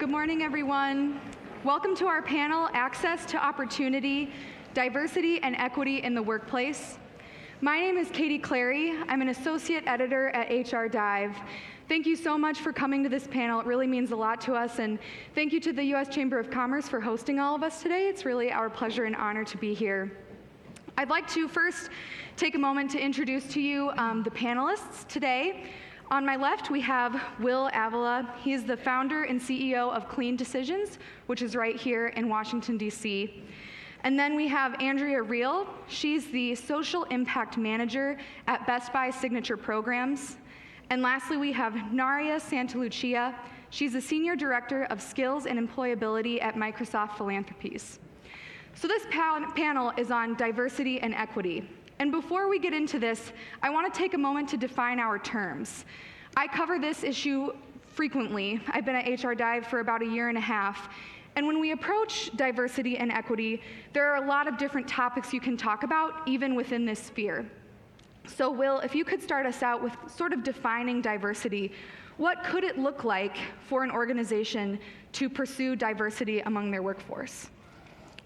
Good morning, everyone. Welcome to our panel, Access to Opportunity, Diversity and Equity in the Workplace. My name is Katie Clary. I'm an associate editor at HR Dive. Thank you so much for coming to this panel. It really means a lot to us, and thank you to the U.S. Chamber of Commerce for hosting all of us today. It's really our pleasure and honor to be here. I'd like to first take a moment to introduce to you the panelists today. On my left, we have Will Avila. He is the founder and CEO of Clean Decisions, which is right here in Washington, D.C. And then we have Andrea Reel. She's the Social Impact Manager at Best Buy Signature Programs. And lastly, we have Naria Santalucia. She's the Senior Director of Skills and Employability at Microsoft Philanthropies. So this panel is on diversity and equity. And before we get into this, I want to take a moment to define our terms. I cover this issue frequently. I've been at HR Dive for about a year and a half. And when we approach diversity and equity, there are a lot of different topics you can talk about, even within this sphere. So Will, if you could start us out with sort of defining diversity, what could it look like for an organization to pursue diversity among their workforce?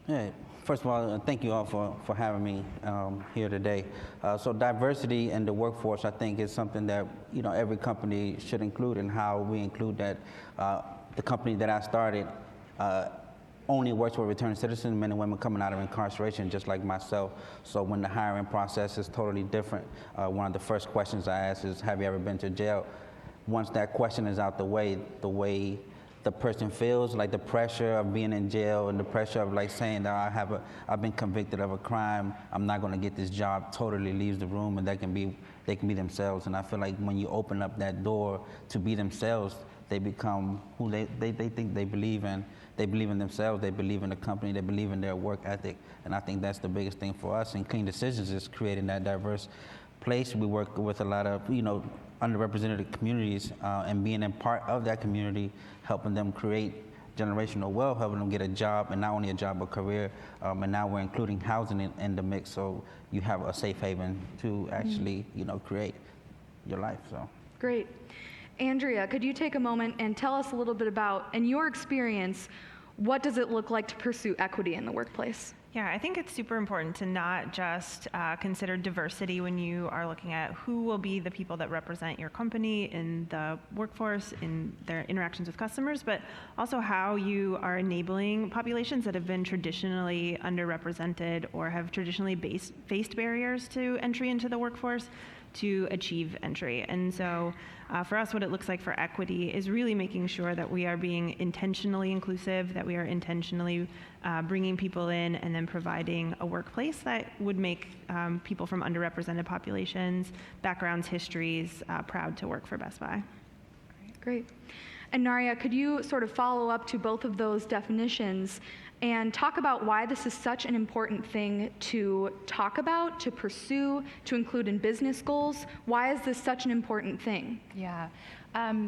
Yeah. First of all, thank you all for having me here today. So diversity in the workforce, I think, is something that every company should include, and how we include that. The company that I started only works with returned citizens, men and women coming out of incarceration, just like myself. So when the hiring process is totally different, one of the first questions I ask is, have you ever been to jail? Once that question is out the way the person feels, like the pressure of being in jail and the pressure of like saying that I've been convicted of a crime, I'm not going to get this job, totally leaves the room, and they can be themselves. And I feel like when you open up that door to be themselves, they become who they think they believe in. They believe in themselves, they believe in the company, they believe in their work ethic. And I think that's the biggest thing for us. And Clean Decisions is creating that diverse place. We work with a lot of underrepresented communities, and being a part of that community, helping them create generational wealth, helping them get a job, and not only a job, but career. And now we're including housing in the mix, so you have a safe haven to actually, create your life. So great. Andrea, could you take a moment and tell us a little bit about, in your experience, what does it look like to pursue equity in the workplace? Yeah, I think it's super important to not just consider diversity when you are looking at who will be the people that represent your company in the workforce, in their interactions with customers, but also how you are enabling populations that have been traditionally underrepresented or have traditionally faced barriers to entry into the workforce to achieve entry. And so for us, what it looks like for equity is really making sure that we are being intentionally inclusive, that we are intentionally bringing people in, and then providing a workplace that would make people from underrepresented populations, backgrounds, histories, proud to work for Best Buy. Great. And Naria, could you sort of follow up to both of those definitions and talk about why this is such an important thing to talk about, to pursue, to include in business goals? Why is this such an important thing? Yeah.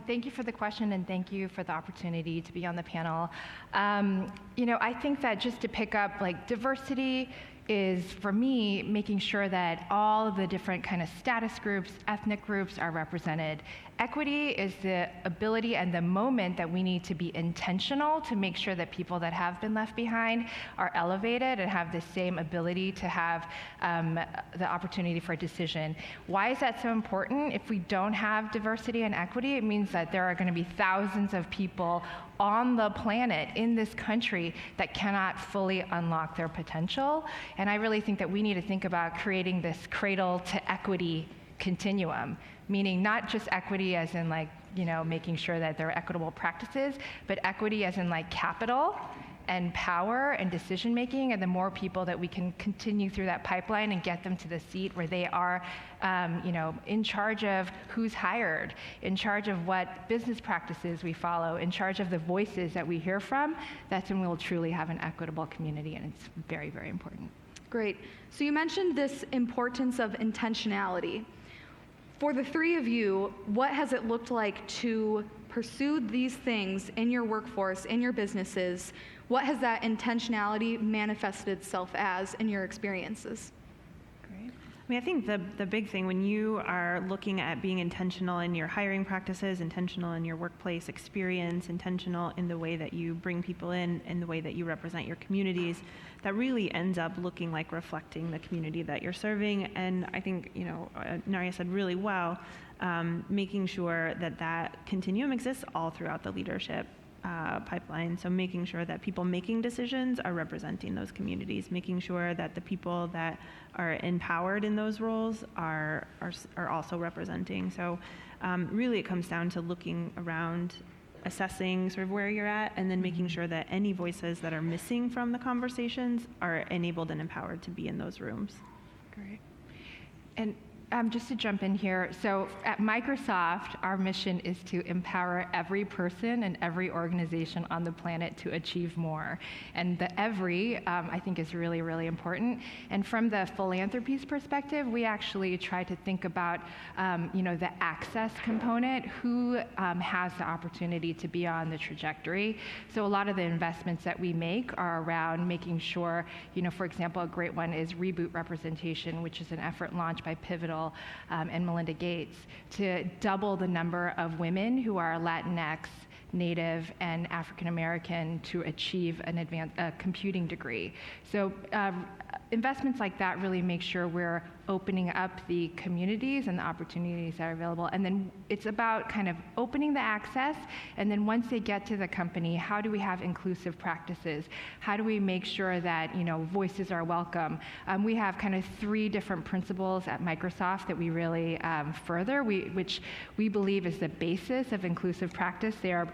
Thank you for the question, and thank you for the opportunity to be on the panel. I think that just to pick up, diversity is, for me, making sure that all of the different kind of status groups, ethnic groups are represented. Equity is the ability and the moment that we need to be intentional to make sure that people that have been left behind are elevated and have the same ability to have the opportunity for a decision. Why is that so important? If we don't have diversity and equity, it means that there are going to be thousands of people on the planet, in this country, that cannot fully unlock their potential. And I really think that we need to think about creating this cradle to equity continuum, meaning not just equity as in making sure that there are equitable practices, but equity as in capital and power and decision making, and the more people that we can continue through that pipeline and get them to the seat where they are in charge of who's hired, in charge of what business practices we follow, in charge of the voices that we hear from, that's when we'll truly have an equitable community, and it's very, very important. Great. So you mentioned this importance of intentionality. For the three of you, what has it looked like to pursue these things in your workforce, in your businesses? What has that intentionality manifested itself as in your experiences? Great. I mean, I think the big thing when you are looking at being intentional in your hiring practices, intentional in your workplace experience, intentional in the way that you bring people in the way that you represent your communities, that really ends up looking like reflecting the community that you're serving. And I think, Naria said really well, making sure that that continuum exists all throughout the leadership pipeline. So making sure that people making decisions are representing those communities, making sure that the people that are empowered in those roles are also representing. So really it comes down to looking around, assessing sort of where you're at, and then making sure that any voices that are missing from the conversations are enabled and empowered to be in those rooms. Great. And just to jump in here, so at Microsoft, our mission is to empower every person and every organization on the planet to achieve more. And the every, I think, is really, really important. And from the philanthropies perspective, we actually try to think about, the access component, who has the opportunity to be on the trajectory. So a lot of the investments that we make are around making sure, for example, a great one is Reboot Representation, which is an effort launched by Pivotal and Melinda Gates to double the number of women who are Latinx, Native, and African American to achieve an advanced computing degree. So investments like that really make sure we're opening up the communities and the opportunities that are available. And then it's about kind of opening the access, and then once they get to the company, how do we have inclusive practices? How do we make sure that, voices are welcome? We have kind of 3 different principles at Microsoft that we really further, which we believe is the basis of inclusive practice. They are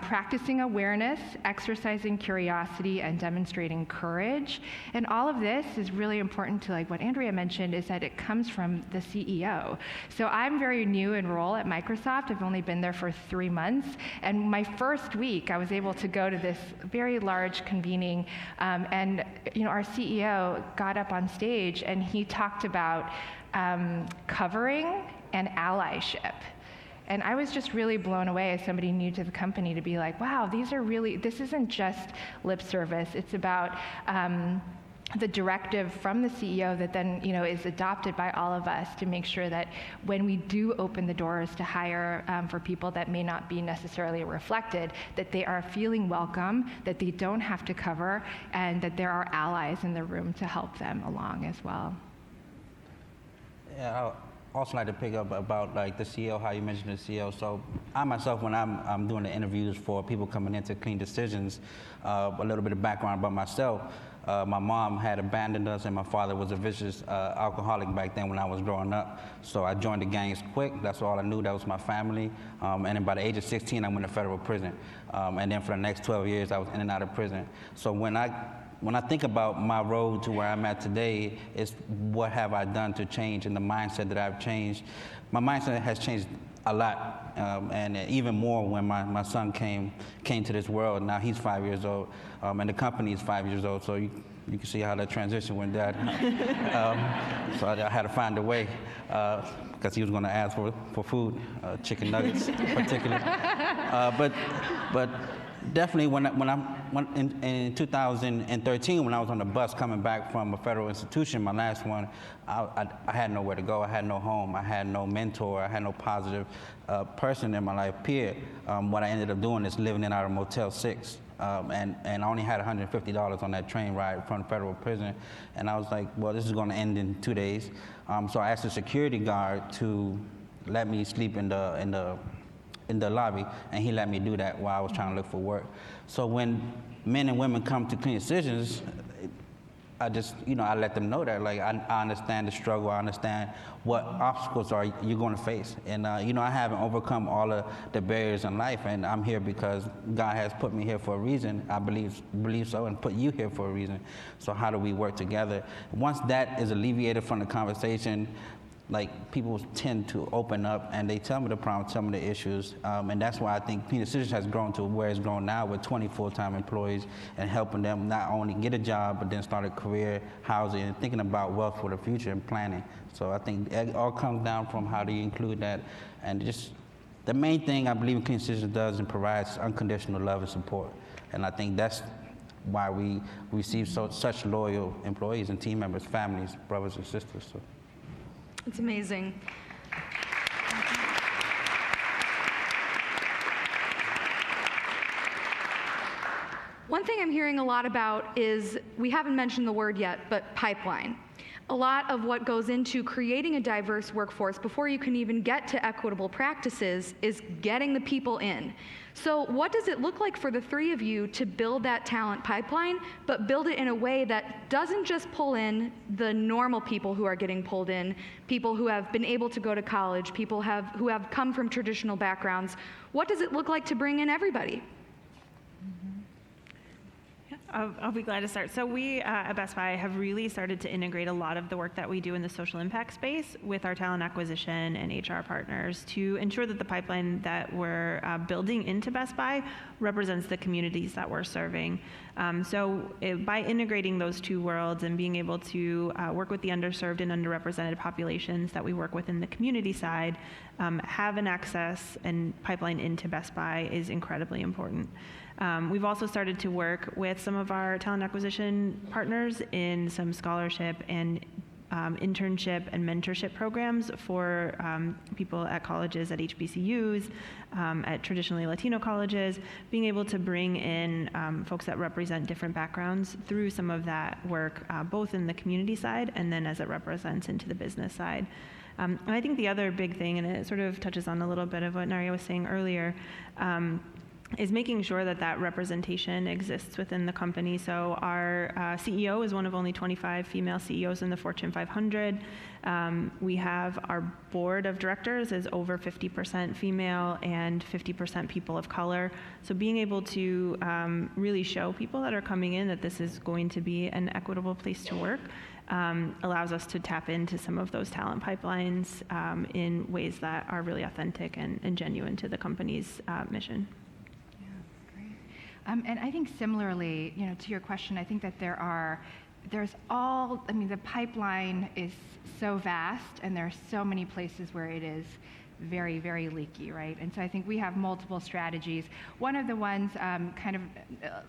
practicing awareness, exercising curiosity, and demonstrating courage. And all of this is really important to, like what Andrea mentioned, is that it comes from the CEO. So I'm very new in role at Microsoft. I've only been there for 3 months. And my first week, I was able to go to this very large convening. And our CEO got up on stage and he talked about covering and allyship. And I was just really blown away as somebody new to the company to be like, wow, this isn't just lip service. It's about the directive from the CEO that then is adopted by all of us to make sure that when we do open the doors to hire for people that may not be necessarily reflected, that they are feeling welcome, that they don't have to cover, and that there are allies in the room to help them along as well. Yeah, I also like to pick up about like the CEO, how you mentioned the CEO. So I myself, when I'm doing the interviews for people coming into Clean Decisions, a little bit of background about myself. My mom had abandoned us, and my father was a vicious alcoholic back then when I was growing up. So I joined the gangs quick. That's all I knew. That was my family. And then by the age of 16, I went to federal prison. And then for the next 12 years, I was in and out of prison. So when I think about my road to where I'm at today, it's what have I done to change, and the mindset that I've changed. My mindset has changed a lot, and even more when my son came to this world. Now he's 5 years old, and the company is 5 years old, so you can see how that transition went down. So I had to find a way, because he was going to ask for food, chicken nuggets in particular. But definitely when in 2013, when I was on the bus coming back from a federal institution, my last one, I had nowhere to go. I had no home. I had no mentor. I had no positive person in my life, peer. What I ended up doing is living in our Motel 6. And I only had $150 on that train ride from federal prison. And I was like, well, this is going to end in 2 days. So I asked the security guard to let me sleep in the lobby, and he let me do that while I was trying to look for work. So when men and women come to Clean Decisions, I just, I let them know that, like, I understand the struggle, I understand what obstacles are you're going to face. And, I haven't overcome all of the barriers in life, and I'm here because God has put me here for a reason. I believe so, and put you here for a reason. So how do we work together? Once that is alleviated from the conversation, like, people tend to open up and they tell me the problems, tell me the issues, and that's why I think Clean Decisions has grown to where it's grown now with 20 full-time employees, and helping them not only get a job but then start a career, housing, and thinking about wealth for the future and planning. So I think it all comes down from how do you include that, and just the main thing I believe Clean Decisions does and provides unconditional love and support, and I think that's why we receive such loyal employees and team members, families, brothers and sisters. So. It's amazing. One thing I'm hearing a lot about is, we haven't mentioned the word yet, but pipeline. A lot of what goes into creating a diverse workforce before you can even get to equitable practices is getting the people in. So what does it look like for the three of you to build that talent pipeline, but build it in a way that doesn't just pull in the normal people who are getting pulled in, people who have been able to go to college, people who have come from traditional backgrounds? What does it look like to bring in everybody? I'll be glad to start. So we at Best Buy have really started to integrate a lot of the work that we do in the social impact space with our talent acquisition and HR partners to ensure that the pipeline that we're building into Best Buy represents the communities that we're serving. By integrating those two worlds and being able to work with the underserved and underrepresented populations that we work with in the community side, have an access and pipeline into Best Buy is incredibly important. We've also started to work with some of our talent acquisition partners in some scholarship and internship and mentorship programs for people at colleges, at HBCUs, at traditionally Latino colleges, being able to bring in folks that represent different backgrounds through some of that work, both in the community side and then as it represents into the business side. And I think the other big thing, and it sort of touches on a little bit of what Naria was saying earlier, is making sure that that representation exists within the company. So our CEO is one of only 25 female CEOs in the Fortune 500. We have our board of directors is over 50% female and 50% people of color. So being able to really show people that are coming in that this is going to be an equitable place to work allows us to tap into some of those talent pipelines in ways that are really authentic and genuine to the company's mission. And I think similarly, to your question, I think that the pipeline is so vast and there are so many places where it is very, very leaky, right? And so I think we have multiple strategies. One of the ones,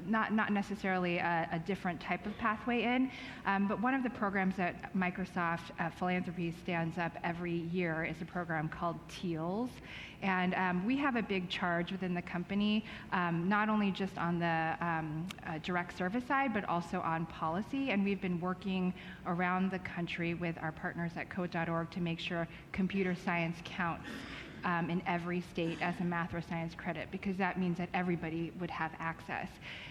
not necessarily a different type of pathway in, but one of the programs that Microsoft Philanthropy stands up every year is a program called TEALS. And we have a big charge within the company, not only just on the direct service side, but also on policy. And we've been working around the country with our partners at Code.org to make sure computer science counts in every state as a math or science credit, because that means that everybody would have access.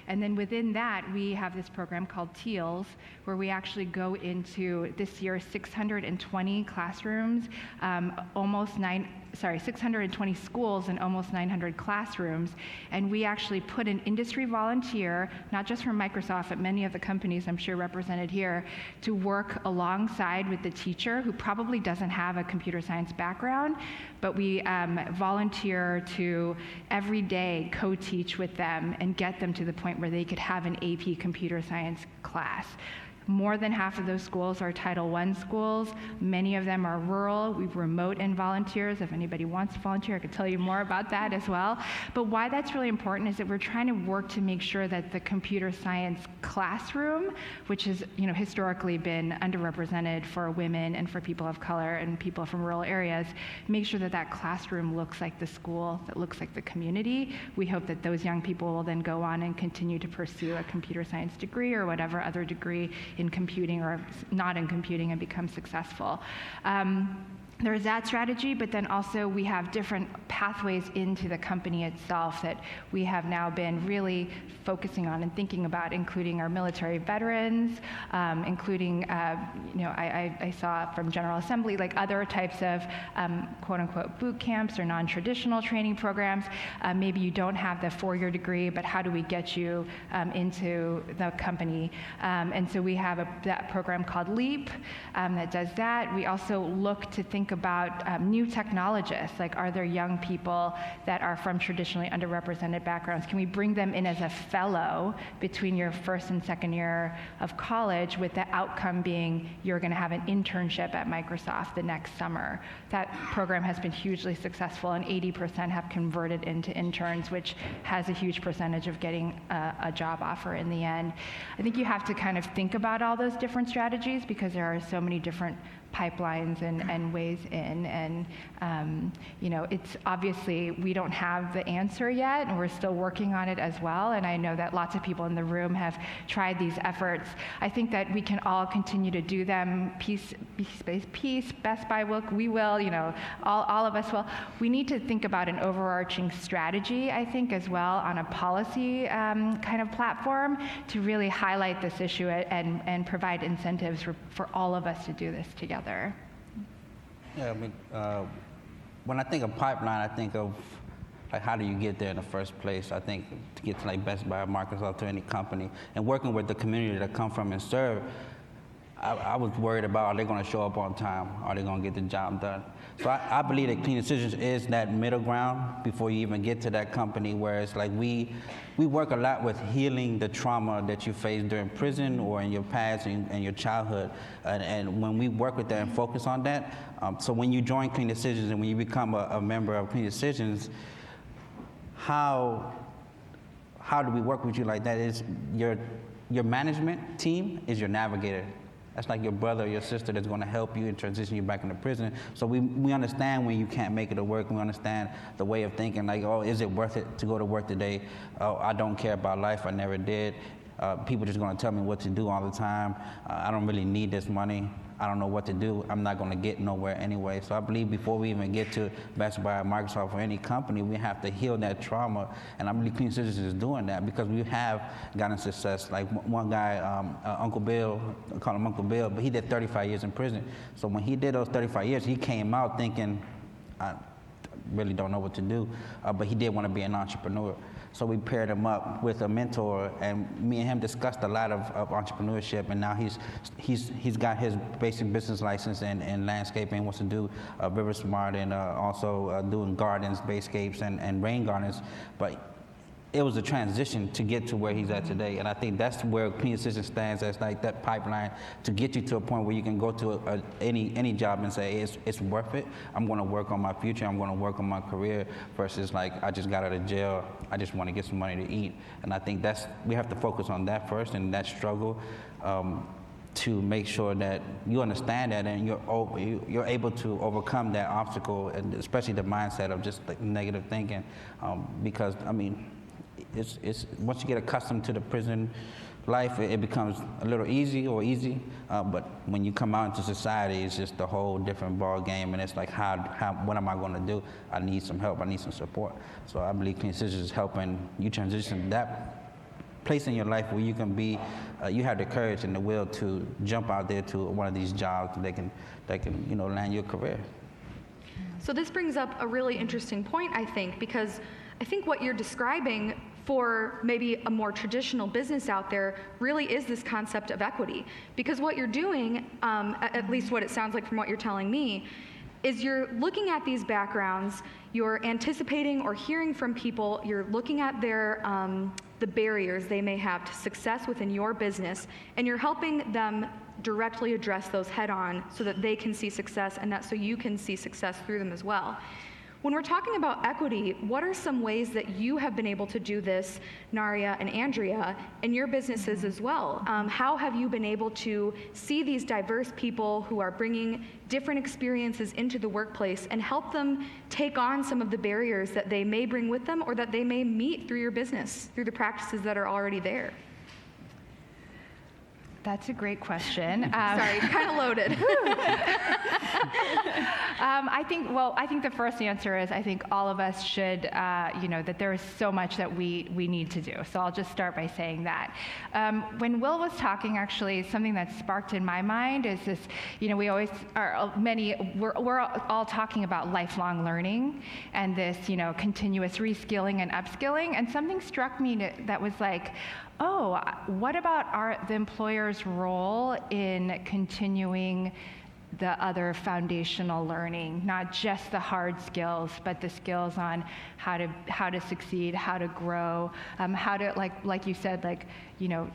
And then within that, we have this program called TEALS, where we actually go into this year 620 classrooms, 620 schools and almost 900 classrooms. And we actually put an industry volunteer, not just from Microsoft, but many of the companies I'm sure represented here, to work alongside with the teacher who probably doesn't have a computer science background, but we volunteer to every day co-teach with them and get them to the point where they could have an AP computer science class. More than half of those schools are Title I schools. Many of them are rural. We remote in volunteers. If anybody wants to volunteer, I could tell you more about that as well. But why that's really important is that we're trying to work to make sure that the computer science classroom, which has historically been underrepresented for women and for people of color and people from rural areas, make sure that that classroom looks like the school, that looks like the community. We hope that those young people will then go on and continue to pursue a computer science degree or whatever other degree in computing or not in computing and become successful. There's that strategy, but then also we have different pathways into the company itself that we have now been really focusing on and thinking about, including our military veterans, including, I saw from General Assembly, like other types of quote unquote boot camps or non-traditional training programs. Maybe you don't have the 4-year degree, but how do we get you into the company? And so we have that program called LEAP that does that. We also look to think about new technologists, like are there young people that are from traditionally underrepresented backgrounds? Can we bring them in as a fellow between your first and second year of college, with the outcome being you're going to have an internship at Microsoft the next summer? That program has been hugely successful, and 80% have converted into interns, which has a huge percentage of getting a job offer in the end. I think you have to kind of think about all those different strategies because there are so many different pipelines and ways in. And, it's obviously, we don't have the answer yet, and we're still working on it as well. And I know that lots of people in the room have tried these efforts. I think that we can all continue to do them piece by piece. Best Buy will, we will, all of us will. We need to think about an overarching strategy, I think, as well, on a policy kind of platform to really highlight this issue and provide incentives for all of us to do this together. Yeah, I mean, when I think of pipeline, I think of like how do you get there in the first place? I think to get to like Best Buy, Microsoft, to any company, and working with the community that come from and serve, I was worried about, are they going to show up on time? Are they going to get the job done? So I believe that Clean Decisions is that middle ground before you even get to that company, where it's like we work a lot with healing the trauma that you faced during prison or in your past and your childhood. And when we work with that and focus on that, so when you join Clean Decisions and when you become a member of Clean Decisions, how do we work with you like that? Is your management team is your navigator. That's like your brother or your sister that's going to help you and transition you back into prison. So we understand when you can't make it to work. We understand the way of thinking, like, oh, is it worth it to go to work today? Oh, I don't care about life. I never did. People just going to tell me what to do all the time. I don't really need this money. I don't know what to do. I'm not going to get nowhere anyway. So I believe before we even get to Best Buy, Microsoft, or any company, we have to heal that trauma. And I believe Clean Decisions is doing that because we have gotten success. Like one guy, Uncle Bill, I call him Uncle Bill, but he did 35 years in prison. So when he did those 35 years, he came out thinking, I really don't know what to do, but he did want to be an entrepreneur. So we paired him up with a mentor, and me and him discussed a lot of entrepreneurship. And now he's got his basic business license in landscaping, wants to do River Smart, and also doing gardens, basecapes, and rain gardens. But it was a transition to get to where he's at today. And I think that's where Clean Decisions stands as like that pipeline to get you to a point where you can go to any job and say, it's worth it. I'm going to work on my future. I'm going to work on my career versus like, I just got out of jail. I just want to get some money to eat. And I think we have to focus on that first and that struggle to make sure that you understand that and you're able to overcome that obstacle, and especially the mindset of just like negative thinking. Because, I mean, it's once you get accustomed to the prison life, it becomes a little easy, but when you come out into society, it's just a whole different ball game, and it's like, what am I going to do? I need some help, I need some support. So I believe Clean Decisions is helping you transition that place in your life where you can be, you have the courage and the will to jump out there to one of these jobs that can land your career. So this brings up a really interesting point, I think, because I think what you're describing for maybe a more traditional business out there really is this concept of equity. Because what you're doing, at least what it sounds like from what you're telling me, is you're looking at these backgrounds, you're anticipating or hearing from people, you're looking at the barriers they may have to success within your business, and you're helping them directly address those head on so that they can see success and that so you can see success through them as well. When we're talking about equity, what are some ways that you have been able to do this, Naria and Andrea, in your businesses as well? How have you been able to see these diverse people who are bringing different experiences into the workplace and help them take on some of the barriers that they may bring with them or that they may meet through your business, through the practices that are already there? That's a great question. Sorry, kind of loaded. I think the first answer is I think all of us should, that there is so much that we need to do. So I'll just start by saying that. When Will was talking, actually, something that sparked in my mind is this, we always are, we're all talking about lifelong learning and this, continuous reskilling and upskilling. And something struck me that was like, oh, what about the employer's role in continuing the other foundational learning, not just the hard skills, but the skills on how to succeed, how to grow, how to, like you said,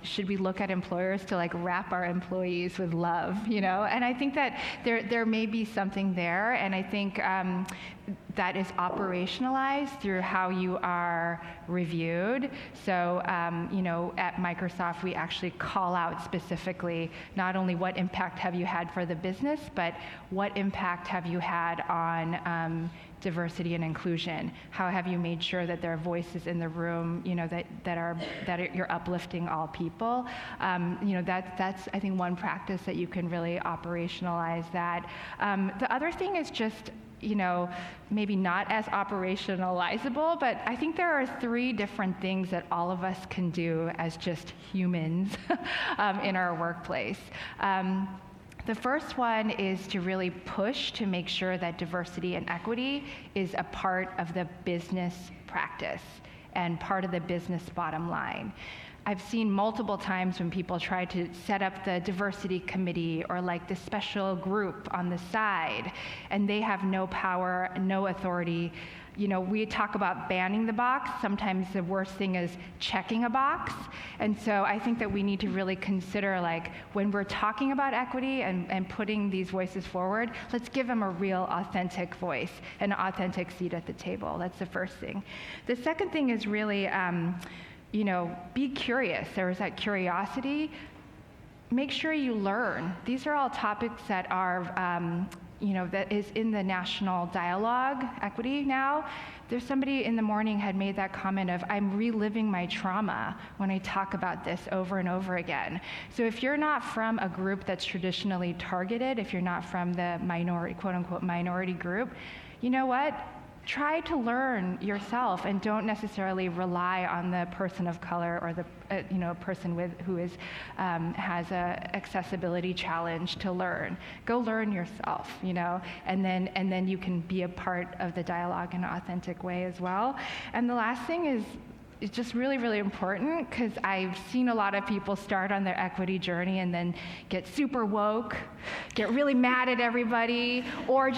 should we look at employers to wrap our employees with love, And I think that there may be something there, and I think that is operationalized through how you are reviewed. So, at Microsoft, we actually call out specifically not only what impact have you had for the business, but what impact have you had on diversity and inclusion? How have you made sure that there are voices in the room, that you're uplifting all people? That's I think one practice that you can really operationalize that. The other thing is just, maybe not as operationalizable, but I think there are 3 different things that all of us can do as just humans in our workplace. The first one is to really push to make sure that diversity and equity is a part of the business practice and part of the business bottom line. I've seen multiple times when people try to set up the diversity committee or like the special group on the side, and they have no power, no authority. We talk about banning the box. Sometimes the worst thing is checking a box. And so I think that we need to really consider, like, when we're talking about equity and putting these voices forward, let's give them a real authentic voice, an authentic seat at the table. That's the first thing. The second thing is really, be curious. There is that curiosity. Make sure you learn. These are all topics that are, that is in the national dialogue, equity now. There's somebody in the morning had made that comment of, I'm reliving my trauma when I talk about this over and over again. So if you're not from a group that's traditionally targeted, if you're not from the minority, quote unquote, minority group, you know what? Try to learn yourself and don't necessarily rely on the person of color or the person who has a accessibility challenge to learn. Go learn yourself, and then you can be a part of the dialogue in an authentic way as well. And the last thing is it's just really, really important, because I've seen a lot of people start on their equity journey and then get super woke, get really mad at everybody, or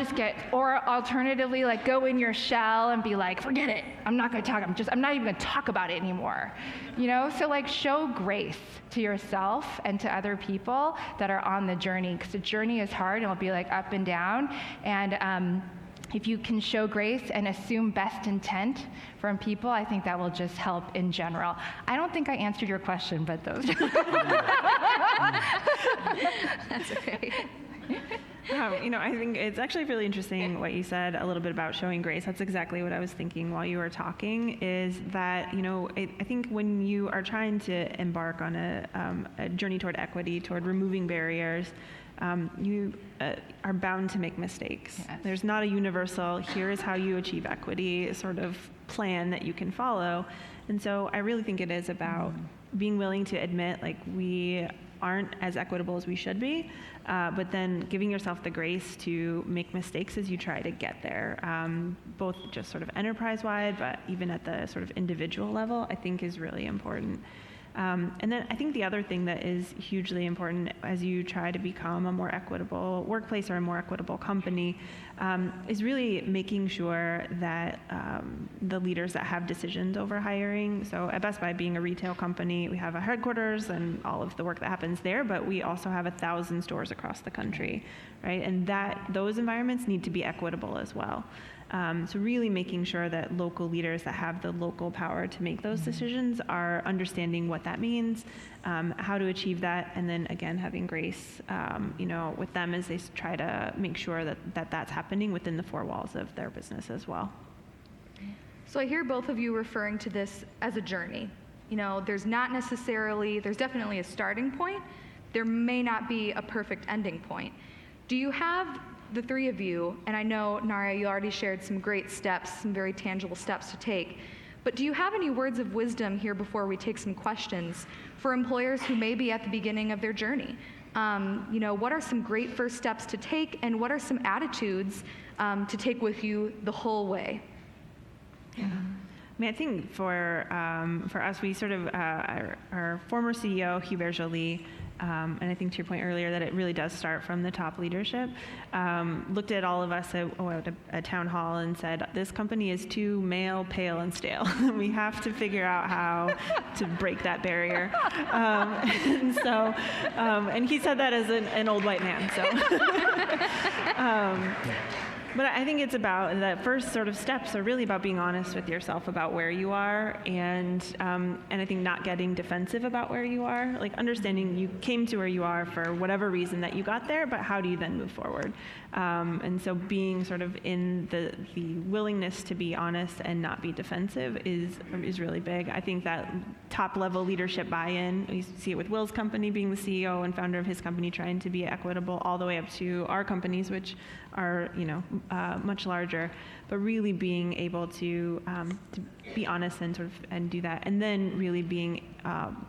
alternatively, like, go in your shell and be like, forget it, I'm not even gonna talk about it anymore. So like, show grace to yourself and to other people that are on the journey, because the journey is hard and it'll be like up and down. And if you can show grace and assume best intent from people, I think that will just help in general. I don't think I answered your question, but those. That's okay. I think it's actually really interesting what you said a little bit about showing grace. That's exactly what I was thinking while you were talking, is that, I think when you are trying to embark on a journey toward equity, toward removing barriers, you are bound to make mistakes. Yes. There's not a universal, here is how you achieve equity sort of plan that you can follow. And so I really think it is about being willing to admit, like, we aren't as equitable as we should be, but then giving yourself the grace to make mistakes as you try to get there, both just sort of enterprise-wide, but even at the sort of individual level, I think is really important. And then I think the other thing that is hugely important as you try to become a more equitable workplace or a more equitable company is really making sure that the leaders that have decisions over hiring, so at Best Buy, being a retail company, we have a headquarters and all of the work that happens there, but we also have 1,000 stores across the country, right? And those environments need to be equitable as well. So really making sure that local leaders that have the local power to make those decisions are understanding what that means, how to achieve that, and then again having grace, with them as they try to make sure that that's happening within the 4 walls of their business as well. So I hear both of you referring to this as a journey. There's definitely a starting point. There may not be a perfect ending point. Do you have, the 3 of you, and I know, Naria, you already shared some great steps, some very tangible steps to take, but do you have any words of wisdom here before we take some questions for employers who may be at the beginning of their journey? What are some great first steps to take, and what are some attitudes to take with you the whole way? Yeah. I think for us, we sort of, our former CEO, Hubert Joly, and I think to your point earlier that it really does start from the top leadership, looked at all of us at a town hall and said, this company is too male, pale, and stale. We have to figure out how to break that barrier. And he said that as an old white man, so. But I think it's about the first sort of steps are really about being honest with yourself about where you are, and I think not getting defensive about where you are, like understanding you came to where you are for whatever reason that you got there, but how do you then move forward? And so being sort of in the willingness to be honest and not be defensive is really big. I think that top level leadership buy-in, we see it with Will's company, being the CEO and founder of his company, trying to be equitable all the way up to our companies, which are much larger, but really being able to be honest and and do that, and then really being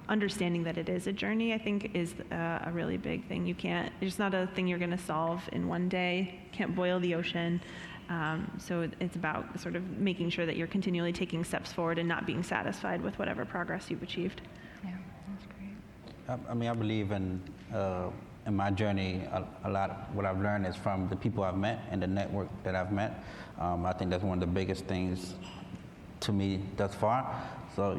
understanding that it is a journey, I think is a really big thing. It's not a thing you're going to solve in one day. Can't boil the ocean. So it's about sort of making sure that you're continually taking steps forward and not being satisfied with whatever progress you've achieved. Yeah, that's great. I mean, I believe in my journey, a lot of what I've learned is from the people I've met and the network that I've met. I think that's one of the biggest things to me thus far. So,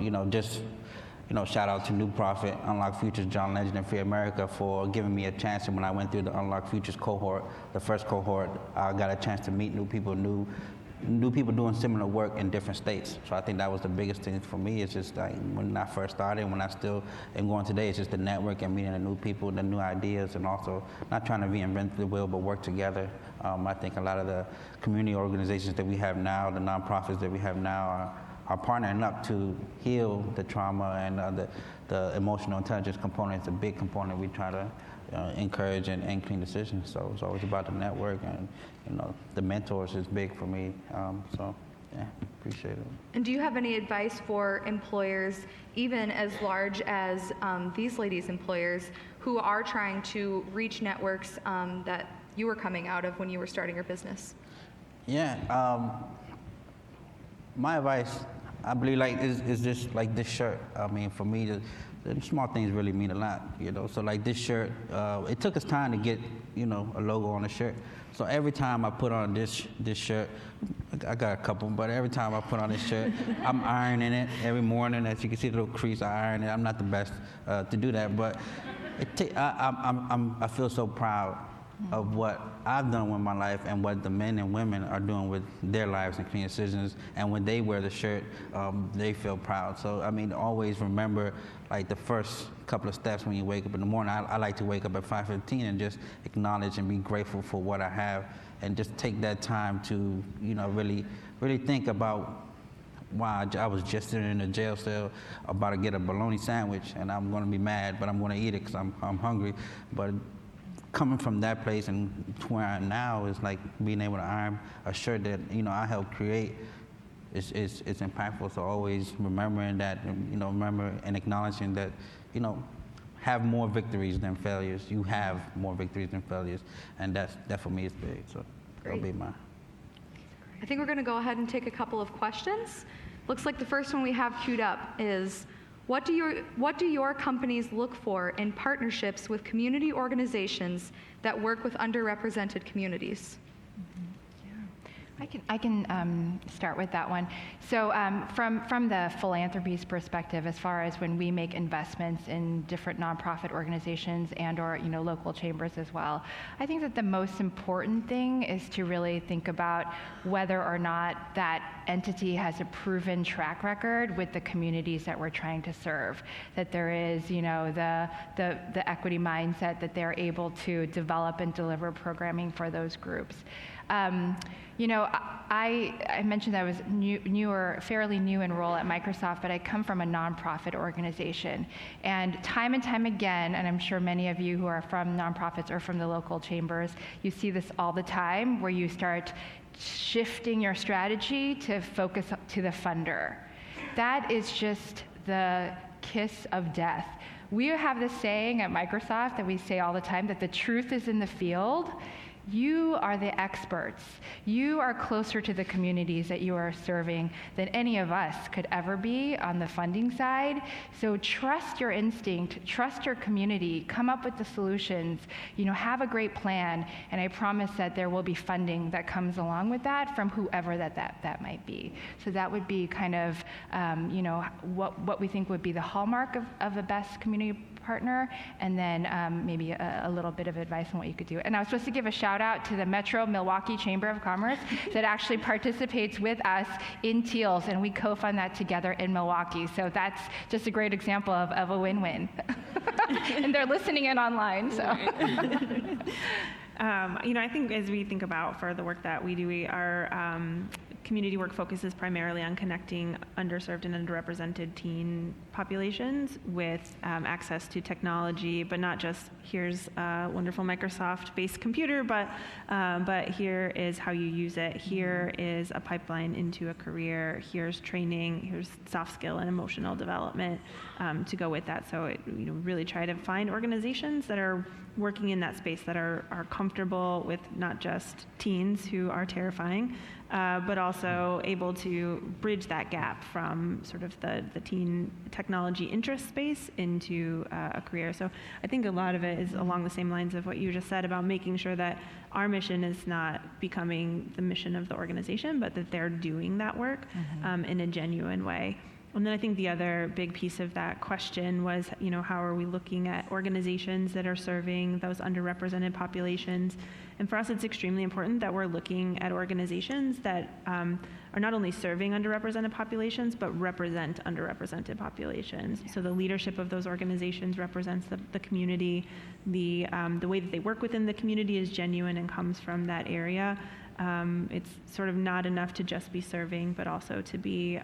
shout out to New Profit, Unlock Futures, John Legend, and Free America for giving me a chance. And when I went through the Unlock Futures cohort, the first cohort, I got a chance to meet new people doing similar work in different states. So I think that was the biggest thing for me. It's just like when I first started, when I still am going today, it's just the network and meeting the new people, the new ideas, and also not trying to reinvent the wheel, but work together. I think a lot of the community organizations that we have now, the nonprofits that we have now are partnering up to heal the trauma, and the emotional intelligence component is a big component we try to encourage and clean decisions. So it's always about the network, and the mentors is big for me. So yeah, appreciate it. And do you have any advice for employers, even as large as these ladies' employers, who are trying to reach networks that you were coming out of when you were starting your business? Yeah, my advice, I believe, is just like this shirt. I mean, for me, the small things really mean a lot, So like this shirt, it took us time to get, a logo on the shirt. So every time I put on this shirt, I got a couple, but every time I put on this shirt, I'm ironing it every morning. As you can see, the little crease, I iron it. I'm not the best to do that, but I feel so proud of what I've done with my life and what the men and women are doing with their lives and clean decisions. And when they wear the shirt, they feel proud. So, I mean, always remember, like, the first couple of steps when you wake up in the morning. I like to wake up at 5:15 and just acknowledge and be grateful for what I have, and just take that time to, really, really think about, wow, I was just in a jail cell about to get a bologna sandwich, and I'm going to be mad, but I'm going to eat it because I'm hungry. But coming from that place and to where I am now is like being able to iron a shirt that I helped create. It's impactful. So always remembering that, remember and acknowledging that, have more victories than failures. You have more victories than failures, and that for me is big. So that'll be mine. I think we're going to go ahead and take a couple of questions. Looks like the first one we have queued up is, what do your companies look for in partnerships with community organizations that work with underrepresented communities? I can start with that one. So from the philanthropy's perspective, as far as when we make investments in different nonprofit organizations and/or local chambers as well, I think that the most important thing is to really think about whether or not that entity has a proven track record with the communities that we're trying to serve. That there is the equity mindset, that they're able to develop and deliver programming for those groups. I mentioned that I was fairly new in role at Microsoft, but I come from a nonprofit organization. And time again, and I'm sure many of you who are from nonprofits or from the local chambers, you see this all the time, where you start shifting your strategy to focus to the funder. That is just the kiss of death. We have this saying at Microsoft that we say all the time, that the truth is in the field. You are the experts. You are closer to the communities that you are serving than any of us could ever be on the funding side. So trust your instinct, trust your community, come up with the solutions, have a great plan, and I promise that there will be funding that comes along with that from whoever that might be. So that would be kind of, what we think would be the hallmark of a best community partner, and then maybe a little bit of advice on what you could do. And I was supposed to give a shout shout out to the Metro Milwaukee Chamber of Commerce that actually participates with us in Teals, and we co-fund that together in Milwaukee. So that's just a great example of a win-win. And they're listening in online, so. I think as we think about for the work that we do, our community work focuses primarily on connecting underserved and underrepresented teen populations with access to technology, but not just here's a wonderful Microsoft-based computer, but here is how you use it. Here is a pipeline into a career. Here's training. Here's soft skill and emotional development to go with that. So really try to find organizations that are working in that space that are comfortable with not just teens who are terrifying, but also able to bridge that gap from sort of the teen technology interest space into a career. So I think a lot of it is along the same lines of what you just said about making sure that our mission is not becoming the mission of the organization, but that they're doing that work in a genuine way. And then I think the other big piece of that question was, how are we looking at organizations that are serving those underrepresented populations? And for us, it's extremely important that we're looking at organizations that are not only serving underrepresented populations, but represent underrepresented populations. Yeah. So the leadership of those organizations represents the community. The way that they work within the community is genuine and comes from that area. It's sort of not enough to just be serving, but also to be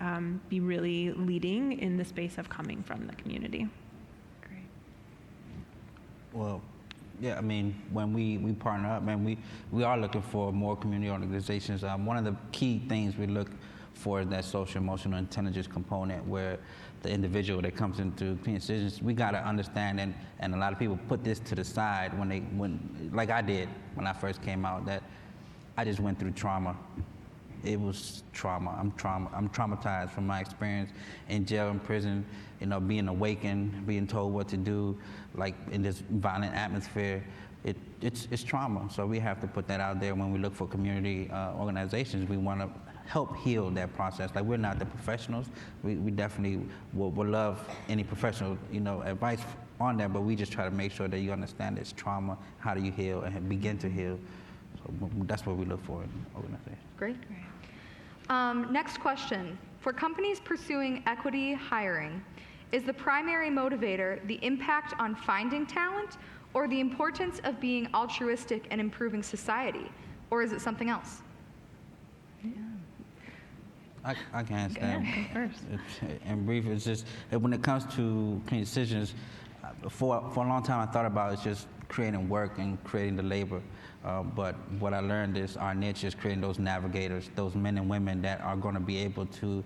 really leading in the space of coming from the community. Great. Well, yeah, I mean, when we partner up, man, we are looking for more community organizations. One of the key things we look for is that social emotional intelligence component, where the individual that comes into Clean Decisions, we got to understand, and a lot of people put this to the side when like I did when I first came out, that I just went through trauma. It was trauma. I'm traumatized from my experience in jail and prison, being awakened, being told what to do, like in this violent atmosphere. It's trauma. So we have to put that out there when we look for community organizations. We want to help heal that process. Like, we're not the professionals. We definitely will love any professional, advice on that, but we just try to make sure that you understand it's trauma. How do you heal and begin to heal? So that's what we look for in organizations. Great. Next question. For companies pursuing equity hiring, is the primary motivator the impact on finding talent, or the importance of being altruistic and improving society? Or is it something else? I can answer that. Go first. In brief, it's just when it comes to Clean Decisions, for a long time I thought about it's just creating work and creating the labor. But what I learned is our niche is creating those navigators, those men and women that are going to be able to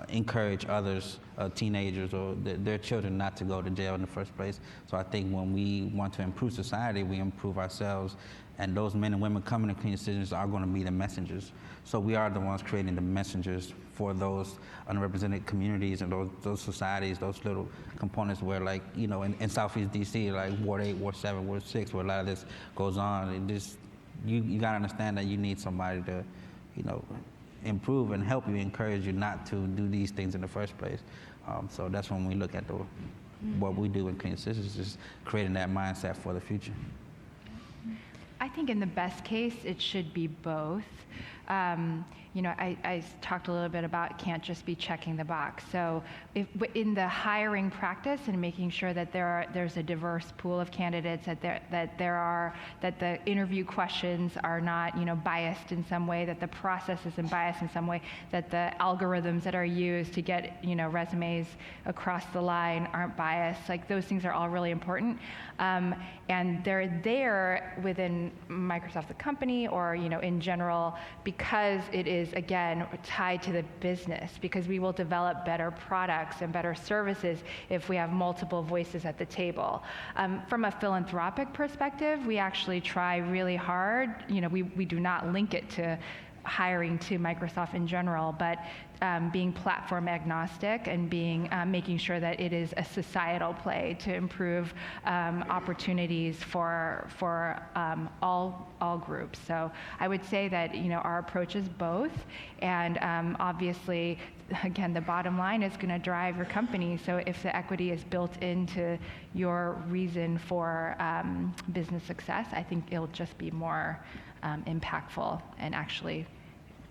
encourage others, teenagers or their children, not to go to jail in the first place. So I think when we want to improve society, we improve ourselves. And those men and women coming to Clean Decisions are going to be the messengers. So we are the ones creating the messengers for those underrepresented communities and those societies, those little components where, like, in Southeast DC, like Ward 8, Ward 7, Ward 6, where a lot of this goes on. And just, you got to understand that you need somebody to, improve and help you, encourage you not to do these things in the first place. So that's when we look at what we do in Clean Decisions, is creating that mindset for the future. I think in the best case, it should be both. I talked a little bit about can't just be checking the box. So in the hiring practice and making sure that there's a diverse pool of candidates, that the interview questions are not biased in some way, that the process isn't biased in some way, that the algorithms that are used to get resumes across the line aren't biased. Like, those things are all really important, and they're there within Microsoft the company, or in general, because it is, again, tied to the business, because we will develop better products and better services if we have multiple voices at the table. From a philanthropic perspective, we actually try really hard. We do not link it to hiring to Microsoft in general, but being platform agnostic and being making sure that it is a societal play to improve opportunities for all groups. So I would say that our approach is both, and obviously, again, the bottom line is going to drive your company. So if the equity is built into your reason for business success, I think it'll just be more impactful and actually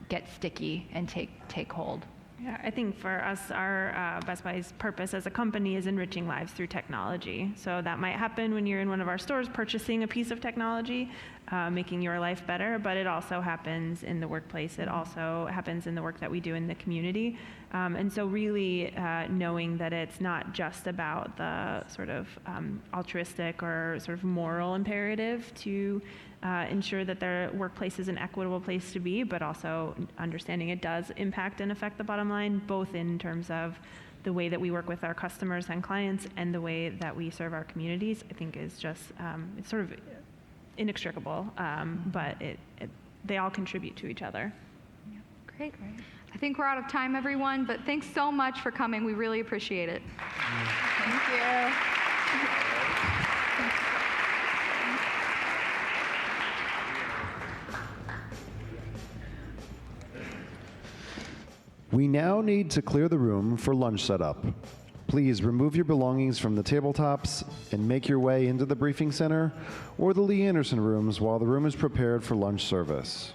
get sticky and take hold. Yeah, I think for us, our Best Buy's purpose as a company is enriching lives through technology. So that might happen when you're in one of our stores purchasing a piece of technology, making your life better, but it also happens in the workplace. It also happens in the work that we do in the community. And so really knowing that it's not just about the sort of altruistic or sort of moral imperative to ensure that their workplace is an equitable place to be, but also understanding it does impact and affect the bottom line, both in terms of the way that we work with our customers and clients and the way that we serve our communities, I think is just, it's sort of inextricable, but they all contribute to each other. Great. I think we're out of time, everyone, but thanks so much for coming. We really appreciate it. Thank you. We now need to clear the room for lunch setup. Please remove your belongings from the tabletops and make your way into the briefing center or the Lee Anderson rooms while the room is prepared for lunch service.